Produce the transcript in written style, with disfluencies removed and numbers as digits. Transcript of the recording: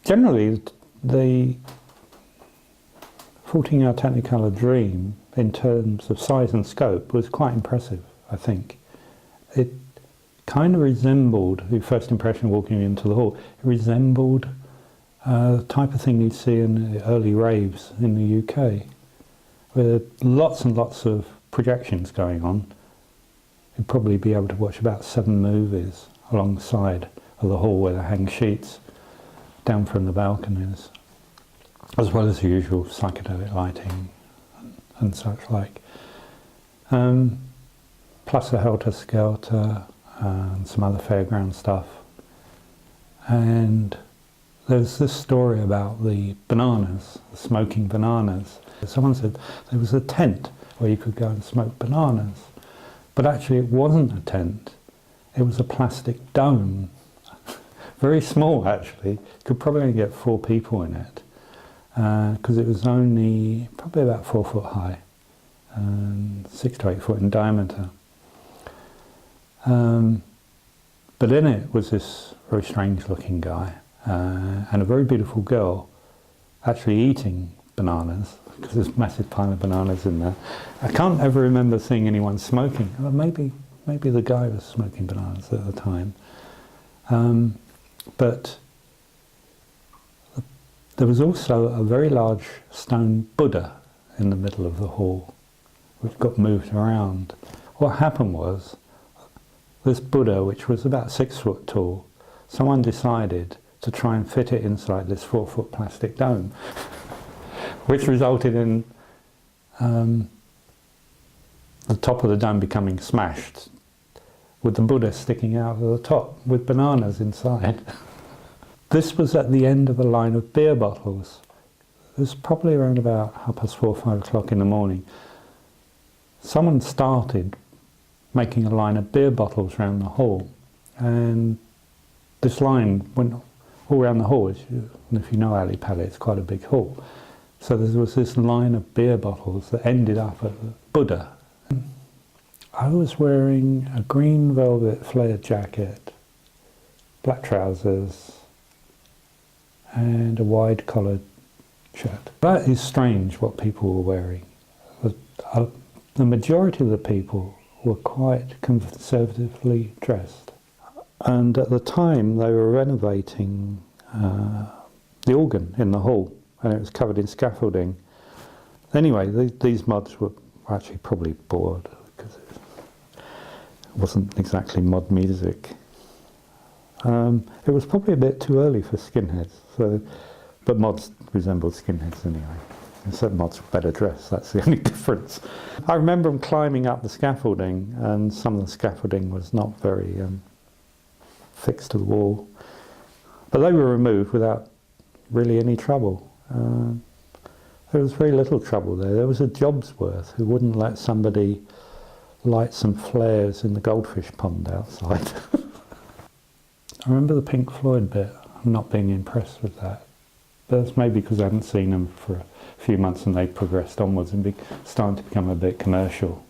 Generally, the 14-hour Technicolor Dream, in terms of size and scope, was quite impressive, I think. It kind of resembled, the first impression walking into the hall, it resembled the type of thing you'd see in the early raves in the UK, with lots and lots of projections going on. You'd probably be able to watch about 7 movies alongside of the hall where they hang sheets down from the balconies, as well as the usual psychedelic lighting and such like. Plus a helter-skelter and some other fairground stuff. And there's this story about the bananas, the smoking bananas. Someone said there was a tent where you could go and smoke bananas. But actually it wasn't a tent, it was a plastic dome. Very small actually, could probably only get 4 people in it. Because it was only probably about 4 foot high and 6 to 8 foot in diameter. But in it was this very strange looking guy and a very beautiful girl actually eating bananas, because there's a massive pile of bananas in there. I can't ever remember seeing anyone smoking. Well, maybe the guy was smoking bananas at the time. But there was also a very large stone Buddha in the middle of the hall, which got moved around. What happened was, this Buddha, which was about 6 foot tall, someone decided to try and fit it inside this 4 foot plastic dome, which resulted in the top of the dome becoming smashed, with the Buddha sticking out of the top, with bananas inside. This was at the end of a line of beer bottles. It was probably around about 4:30, 5 o'clock in the morning. Someone started making a line of beer bottles around the hall, and this line went all around the hall. And if you know Ali Pali, it's quite a big hall. So there was this line of beer bottles that ended up at the Buddha. I was wearing a green velvet flared jacket, black trousers, and a wide collared shirt. That is strange what people were wearing. The majority of the people were quite conservatively dressed. And at the time they were renovating the organ in the hall, and it was covered in scaffolding. Anyway, these mods were actually probably bored, because it wasn't exactly mod music. It was probably a bit too early for skinheads, but mods resembled skinheads anyway. And certain mods were better dressed, that's the only difference. I remember them climbing up the scaffolding, and some of the scaffolding was not very fixed to the wall. But they were removed without really any trouble. There was very little trouble there. There was a job's worth who wouldn't let somebody light some flares in the goldfish pond outside. I remember the Pink Floyd bit. I'm not being impressed with that. But that's maybe because I hadn't seen them for a few months and they progressed onwards and starting to become a bit commercial.